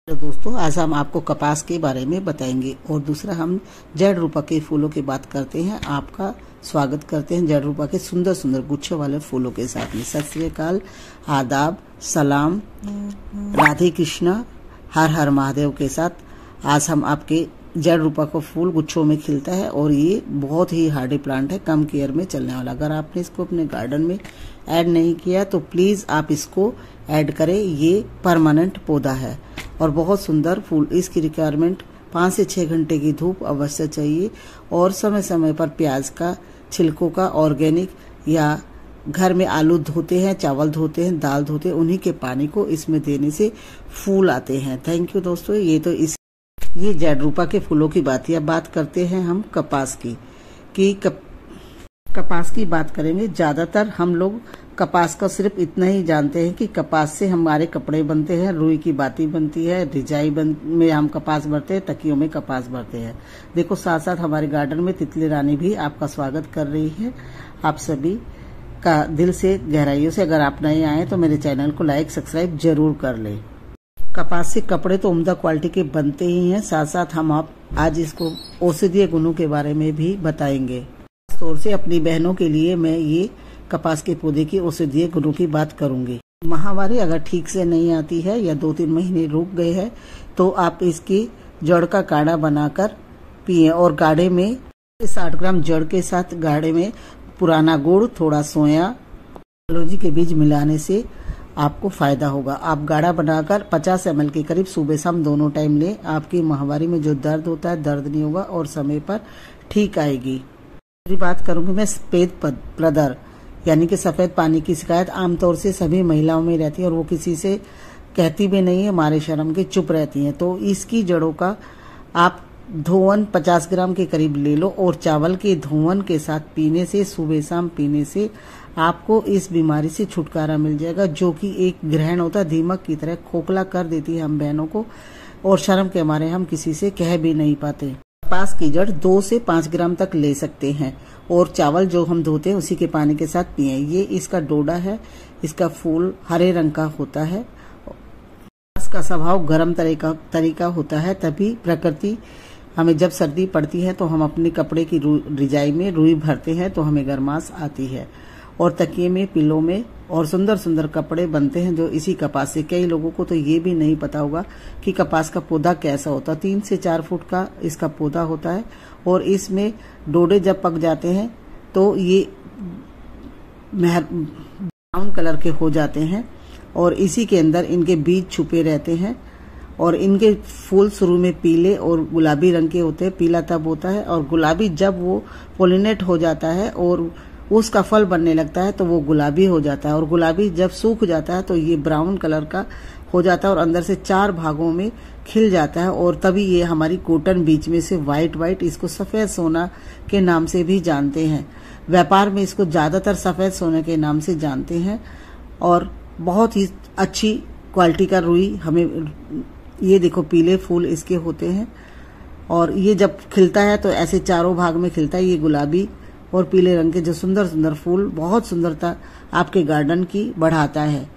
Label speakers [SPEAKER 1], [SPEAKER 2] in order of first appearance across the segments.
[SPEAKER 1] तो दोस्तों आज हम आपको कपास के बारे में बताएंगे और दूसरा हम जड़ रूपा के फूलों की बात करते हैं। आपका स्वागत करते हैं जड़ रूपा के सुंदर सुंदर गुच्छे वाले फूलों के साथ में। सत श्री अकाल, आदाब, सलाम, राधे कृष्णा, हर हर महादेव के साथ आज हम आपके जड़ रूपा का फूल गुच्छों में खिलता है और ये बहुत ही हार्डी प्लांट है, कम केयर में चलने वाला। अगर आपने इसको अपने गार्डन में ऐड नहीं किया तो प्लीज आप इसको ऐड करें। ये परमानेंट पौधा है और बहुत सुंदर फूल। इसकी रिक्वायरमेंट 5 से 6 घंटे की धूप अवश्य चाहिए और समय समय पर प्याज का छिलकों का ऑर्गेनिक या घर में आलू धोते हैं, चावल धोते हैं, दाल धोते हैं, उन्हीं के पानी को इसमें देने से फूल आते हैं। थैंक यू दोस्तों। ये जड़ रूपा के फूलों की बात है। अब बात करते हैं हम कपास की कपास की बात करेंगे। ज्यादातर हम लोग कपास का सिर्फ इतना ही जानते हैं कि कपास से हमारे कपड़े बनते हैं, रुई की बाती बनती है, रिजाई में हम कपास भरते हैं, तकियों में कपास भरते हैं। देखो साथ साथ हमारे गार्डन में तितली रानी भी आपका स्वागत कर रही है। आप सभी का दिल से गहराइयों से अगर आप नए आए तो मेरे चैनल को लाइक सब्सक्राइब जरूर कर ले। कपास से कपड़े तो उम्दा क्वालिटी के बनते ही हैं, साथ साथ हम आज इसको औषधीय गुणों के बारे में भी बताएंगे। खासतौर से अपनी बहनों के लिए मैं ये कपास के पौधे की औषधीय गुणों की बात करूंगी। माहवारी अगर ठीक से नहीं आती है या 2-3 महीने रुक गए हैं तो आप इसकी जड़ का काढ़ा बनाकर पिए और गाढ़े में 60 ग्राम जड़ के साथ गाढ़े में पुराना गुड़, थोड़ा सोया, कलौंजी के बीज मिलाने से आपको फायदा होगा। आप गाढ़ा बनाकर 50 ml के करीब सुबह शाम दोनों टाइम लें। आपकी माहवारी में जो दर्द होता है दर्द नहीं होगा और समय पर ठीक आएगी। दूसरी बात करूंगी मैं सफेद प्रदर यानी कि सफेद पानी की शिकायत आमतौर से सभी महिलाओं में रहती है और वो किसी से कहती भी नहीं है, मारे शर्म के चुप रहती हैं। तो इसकी जड़ों का आप धोवन 50 ग्राम के करीब ले लो और चावल के धोवन के साथ पीने से, सुबह शाम पीने से आपको इस बीमारी से छुटकारा मिल जाएगा, जो कि एक ग्रहण होता है, दीमक की तरह खोखला कर देती है हम बहनों को और शर्म के मारे हम किसी से कह भी नहीं पाते। कपास की जड़ 2 से 5 ग्राम तक ले सकते हैं और चावल जो हम धोते हैं उसी के पानी के साथ पिए। ये इसका डोडा है, इसका फूल हरे रंग का होता है। कपास का स्वभाव गर्म तरीका होता है, तभी प्रकृति हमें जब सर्दी पड़ती है तो हम अपने कपड़े की रिजाई में रुई भरते हैं तो हमें गर्माश आती है और तकिए में, पिलो में और सुंदर सुंदर कपड़े बनते हैं जो इसी कपास से। कई लोगों को तो ये भी नहीं पता होगा कि कपास का पौधा कैसा होता है। 3 से 4 फुट का इसका पौधा होता है और इसमें डोडे जब पक जाते हैं तो ये ब्राउन कलर के हो जाते हैं और इसी के अंदर इनके बीज छुपे रहते हैं और इनके फूल शुरू में पीले और गुलाबी रंग के होते हैं। पीला तब होता है और गुलाबी जब वो पोलिनेट हो जाता है और उसका फल बनने लगता है तो वो गुलाबी हो जाता है और गुलाबी जब सूख जाता है तो ये ब्राउन कलर का हो जाता है और अंदर से 4 भागों में खिल जाता है और तभी ये हमारी कॉटन बीच में से व्हाइट इसको सफेद सोना के नाम से भी जानते हैं। व्यापार में इसको ज्यादातर सफेद सोने के नाम से जानते हैं और बहुत ही अच्छी क्वालिटी का रुई हमें, ये देखो पीले फूल इसके होते हैं और ये जब खिलता है तो ऐसे 4 भाग में खिलता है। ये गुलाबी और पीले रंग के जो सुंदर सुंदर फूल बहुत सुंदरता आपके गार्डन की बढ़ाता है।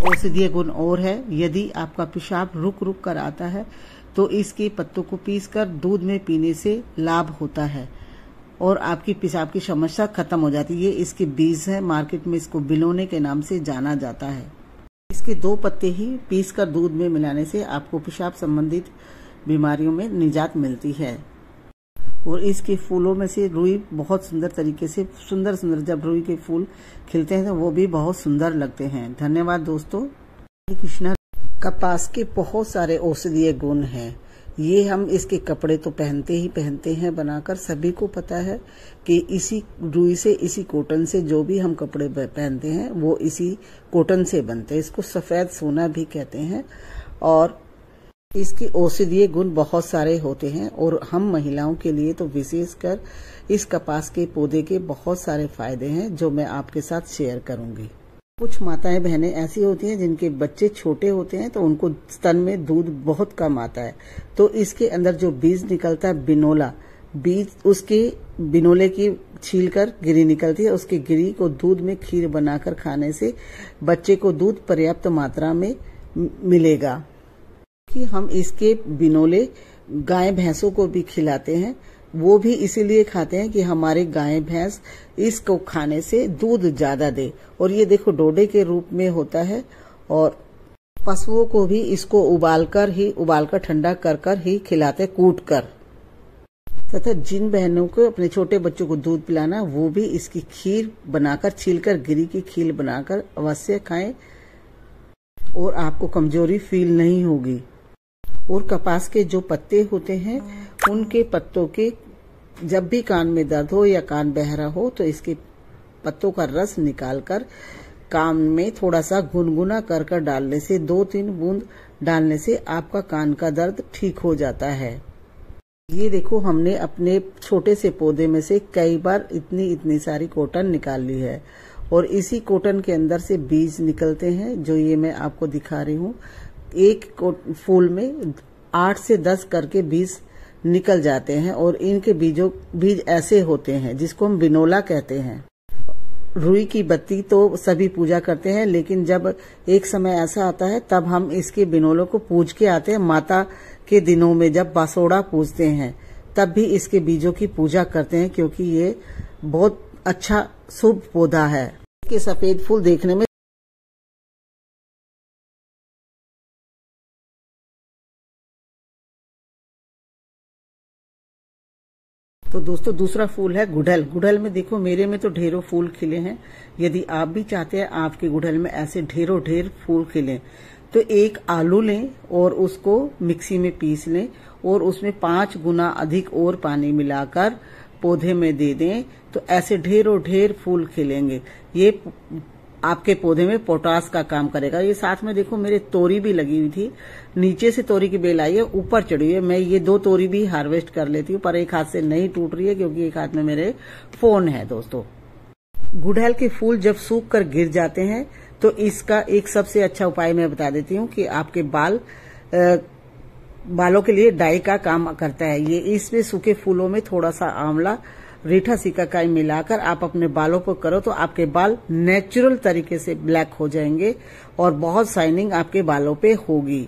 [SPEAKER 1] औषधीय गुण और है, यदि आपका पेशाब रुक रुक कर आता है तो इसके पत्तों को पीसकर दूध में पीने से लाभ होता है और आपकी पेशाब की समस्या खत्म हो जाती है। ये इसके बीज है, मार्केट में इसको बिलोने के नाम से जाना जाता है। इसके 2 पत्ते ही पीसकर दूध में मिलाने से आपको पेशाब संबंधित बीमारियों में निजात मिलती है और इसके फूलों में से रुई बहुत सुंदर तरीके से सुंदर जब रुई के फूल खिलते हैं तो वो भी बहुत सुंदर लगते हैं। धन्यवाद दोस्तों। कृष्णा कपास के बहुत सारे औषधीय गुण हैं। ये हम इसके कपड़े तो पहनते हैं बनाकर। सभी को पता है कि इसी रुई से, इसी कॉटन से जो भी हम कपड़े पहनते हैं वो इसी कॉटन से बनते हैं। इसको सफेद सोना भी कहते हैं और इसके औषधीय गुण बहुत सारे होते हैं और हम महिलाओं के लिए तो विशेषकर इस कपास के पौधे के बहुत सारे फायदे हैं जो मैं आपके साथ शेयर करूंगी। कुछ माताएं बहनें ऐसी होती हैं जिनके बच्चे छोटे होते हैं तो उनको स्तन में दूध बहुत कम आता है, तो इसके अंदर जो बीज निकलता है बिनोला बीज, उसके बिनोले की छीलकर गिरी निकलती है। उसकी गिरी को दूध में खीर बनाकर खाने से बच्चे को दूध पर्याप्त मात्रा में मिलेगा। कि हम इसके बिनोले गाय भैंसों को भी खिलाते हैं। वो भी इसीलिए खाते हैं कि हमारे गाय भैंस इसको खाने से दूध ज्यादा दे। और ये देखो डोडे के रूप में होता है। और पशुओं को भी इसको उबालकर ठंडा कर ही खिलाते, कूट कर। तथा जिन बहनों को अपने छोटे बच्चों को दूध पिलाना, वो भी इसकी खीर बनाकर, छीलकर गिरी की खीर बनाकर अवश्य खाएं और आपको कमजोरी फील नहीं होगी। और कपास के जो पत्ते होते हैं, उनके पत्तों के जब भी कान में दर्द हो या कान बहरा हो तो इसके पत्तों का रस निकालकर कान में थोड़ा सा गुनगुना कर डालने से, 2-3 बूंद डालने से आपका कान का दर्द ठीक हो जाता है। ये देखो हमने अपने छोटे से पौधे में से कई बार इतनी सारी कॉटन निकाल ली है। और इसी कॉटन के अंदर से बीज निकलते हैं, जो ये मैं आपको दिखा रही हूँ। एक फूल में 8 से 10 करके बीज निकल जाते हैं। और इनके बीज ऐसे होते हैं जिसको हम बिनोला कहते हैं। रुई की बत्ती तो सभी पूजा करते हैं, लेकिन जब एक समय ऐसा आता है तब हम इसके बिनोलों को पूज के आते हैं। माता के दिनों में जब बासोड़ा पूजते हैं तब भी इसके बीजों की पूजा करते हैं, क्योंकि ये बहुत अच्छा शुभ पौधा है। इसके सफेद फूल देखने में तो दोस्तों दूसरा फूल है गुड़हल। गुड़हल में देखो मेरे में तो ढेरों फूल खिले हैं। यदि आप भी चाहते हैं आपके गुड़हल में ऐसे ढेर फूल खिले, तो एक आलू लें और उसको मिक्सी में पीस लें और उसमें 5 गुना अधिक और पानी मिलाकर पौधे में दे दें, तो ऐसे ढेर फूल खिलेंगे। ये आपके पौधे में पोटास का काम करेगा। ये साथ में देखो मेरे तोरी भी लगी हुई थी, नीचे से तोरी की बेल आई है, ऊपर चढ़ी है। मैं ये 2 तोरी भी हार्वेस्ट कर लेती हूँ, पर एक हाथ से नहीं टूट रही है क्योंकि एक हाथ में मेरे फोन है। दोस्तों गुड़हल के फूल जब सूख कर गिर जाते हैं तो इसका एक सबसे अच्छा उपाय मैं बता देती हूँ कि आपके बालों के लिए डाई का काम करता है ये। इसमें सूखे फूलों में थोड़ा सा आंवला, रीठा सिकाकाई मिलाकर आप अपने बालों पर करो तो आपके बाल नेचुरल तरीके से ब्लैक हो जाएंगे और बहुत शाइनिंग आपके बालों पे होगी।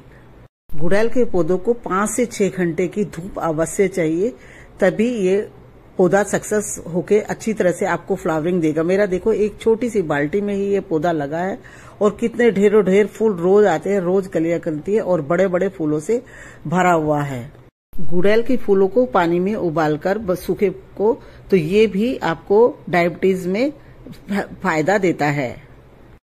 [SPEAKER 1] गुड़हल के पौधों को 5 से 6 घंटे की धूप अवश्य चाहिए, तभी ये पौधा सक्सेस होके अच्छी तरह से आपको फ्लावरिंग देगा। मेरा देखो एक छोटी सी बाल्टी में ही ये पौधा लगा है और कितने ढेर फूल रोज आते हैं, रोज कलियां करती है और बड़े फूलों से भरा हुआ है। गुड़हल के फूलों को पानी में उबालकर सूखे को, तो ये भी आपको डायबिटीज में फायदा देता है।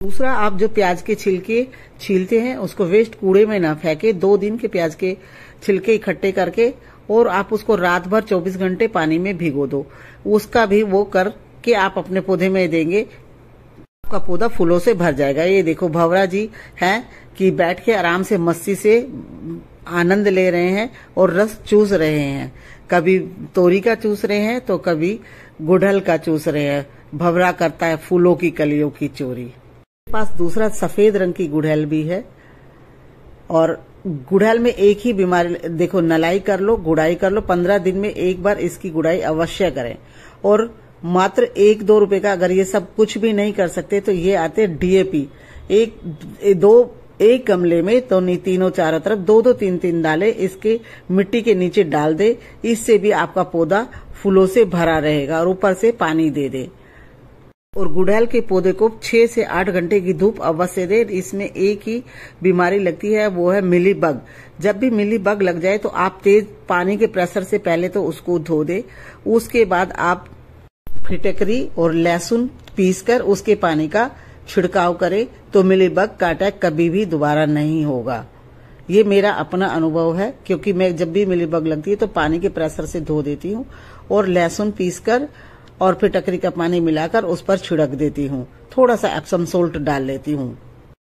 [SPEAKER 1] दूसरा, आप जो प्याज के छिलके छीलते हैं उसको वेस्ट कूड़े में ना फेंके। 2 दिन के प्याज के छिलके इकट्ठे करके और आप उसको रात भर 24 घंटे पानी में भिगो दो। उसका भी वो करके आप अपने पौधे में देंगे, आपका पौधा फूलों से भर जाएगा। ये देखो भंवरा जी हैं कि बैठ के आराम से मस्ती से आनंद ले रहे हैं और रस चूस रहे हैं। कभी तोरी का चूस रहे हैं तो कभी गुड़हल का चूस रहे हैं। भंवरा करता है फूलों की कलियों की चोरी। मेरे पास दूसरा सफेद रंग की गुड़हल भी है। और गुड़हल में एक ही बीमारी, देखो नलाई कर लो, गुड़ाई कर लो। 15 दिन में एक बार इसकी गुड़ाई अवश्य करें। और मात्र 1-2 रुपए का, अगर ये सब कुछ भी नहीं कर सकते तो ये आते DAP। एक गमले में तो नहीं, तीनों चारों तरफ 2-2, 3-3 डाले इसके मिट्टी के नीचे डाल दे। इससे भी आपका पौधा फूलों से भरा रहेगा और ऊपर से पानी दे दे। और गुड़हल के पौधे को 6 से 8 घंटे की धूप अवश्य दे। इसमें एक ही बीमारी लगती है, वो है मिलीबग। जब भी मिलीबग लग जाए तो आप तेज पानी के प्रेशर से पहले तो उसको धो दे। उसके बाद आप फिटकरी और लहसुन पीसकर उसके पानी का छिड़काव करें तो मिलीबग का अटैक कभी भी दोबारा नहीं होगा। ये मेरा अपना अनुभव है, क्योंकि मैं जब भी मिलीबग लगती है तो पानी के प्रेशर से धो देती हूँ और लहसुन पीसकर और फिर टकरी का पानी मिलाकर उस पर छिड़क देती हूँ। थोड़ा सा एप्सम सोल्ट डाल लेती हूँ।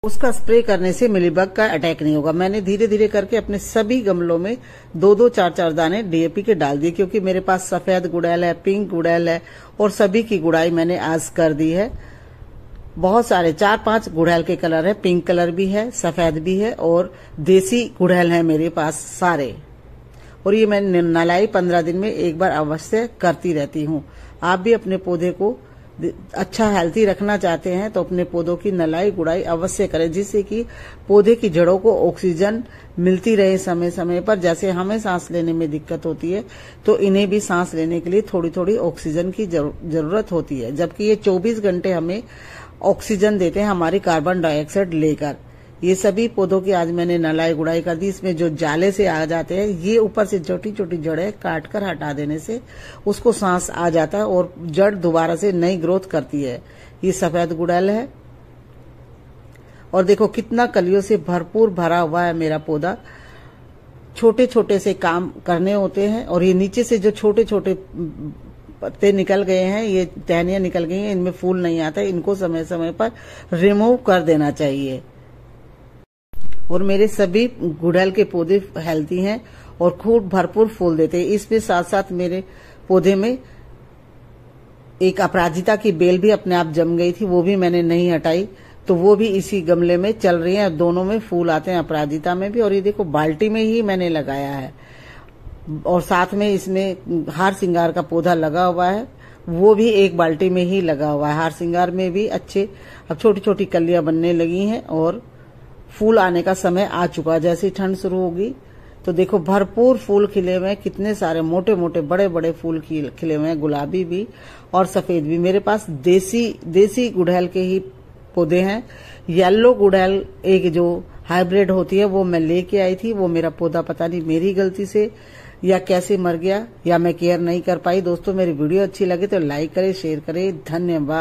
[SPEAKER 1] उसका स्प्रे करने से मिलीबग का अटैक नहीं होगा। मैंने धीरे धीरे करके अपने सभी गमलों में 2-2, 4-4 दाने DAP के डाल दिए, क्योंकि मेरे पास सफेद गुड़हल है, पिंक गुड़हल है और सभी की गुड़ाई मैंने आज कर दी है। बहुत सारे 4-5 गुड़हल के कलर है, पिंक कलर भी है, सफेद भी है और देसी गुड़हल है मेरे पास सारे। और ये मैं नलाई 15 दिन में एक बार अवश्य करती रहती हूँ। आप भी अपने पौधे को अच्छा हेल्थी रखना चाहते हैं तो अपने पौधों की नलाई गुड़ाई अवश्य करें, जिससे कि पौधे की जड़ों को ऑक्सीजन मिलती रहे समय समय पर। जैसे हमें सांस लेने में दिक्कत होती है तो इन्हें भी सांस लेने के लिए थोड़ी थोड़ी ऑक्सीजन की जरूरत होती है, जबकि ये 24 घंटे हमें ऑक्सीजन देते हैं हमारी कार्बन डाइऑक्साइड लेकर। ये सभी पौधों की आज मैंने नलाई गुड़ाई कर दी। इसमें जो जाले से आ जाते हैं, ये ऊपर से छोटी छोटी जड़ें काट कर हटा देने से उसको सांस आ जाता है और जड़ दोबारा से नई ग्रोथ करती है। ये सफेद गुड़हल है और देखो कितना कलियों से भरपूर भरा हुआ है मेरा पौधा। छोटे छोटे से काम करने होते हैं और ये नीचे से जो छोटे छोटे पत्ते निकल गए हैं, ये टहनियां निकल गई हैं, इनमें फूल नहीं आता, इनको समय समय पर रिमूव कर देना चाहिए। और मेरे सभी गुड़हल के पौधे हेल्थी हैं और खूब भरपूर फूल देते हैं। इसके साथ साथ मेरे पौधे में एक अपराजिता की बेल भी अपने आप जम गई थी, वो भी मैंने नहीं हटाई, तो वो भी इसी गमले में चल रही है। दोनों में फूल आते हैं, अपराजिता में भी। और ये देखो बाल्टी में ही मैंने लगाया है और साथ में इसमें हार श्रृंगार का पौधा लगा हुआ है, वो भी एक बाल्टी में ही लगा हुआ है। हार श्रृंगार में भी अच्छे अब छोटी छोटी कलियां बनने लगी हैं और फूल आने का समय आ चुका है। जैसे ठंड शुरू होगी तो देखो भरपूर फूल खिले हुए हैं, कितने सारे मोटे मोटे बड़े बड़े फूल खिले हुए हैं, गुलाबी भी और सफेद भी। मेरे पास देसी गुड़हल के ही पौधे हैं। येलो गुड़हल एक जो हाइब्रिड होती है वो मैं लेके आई थी, वो मेरा पौधा पता नहीं मेरी गलती से या कैसे मर गया या मैं केयर नहीं कर पाई। दोस्तों मेरी वीडियो अच्छी लगे तो लाइक करें, शेयर करें। धन्यवाद।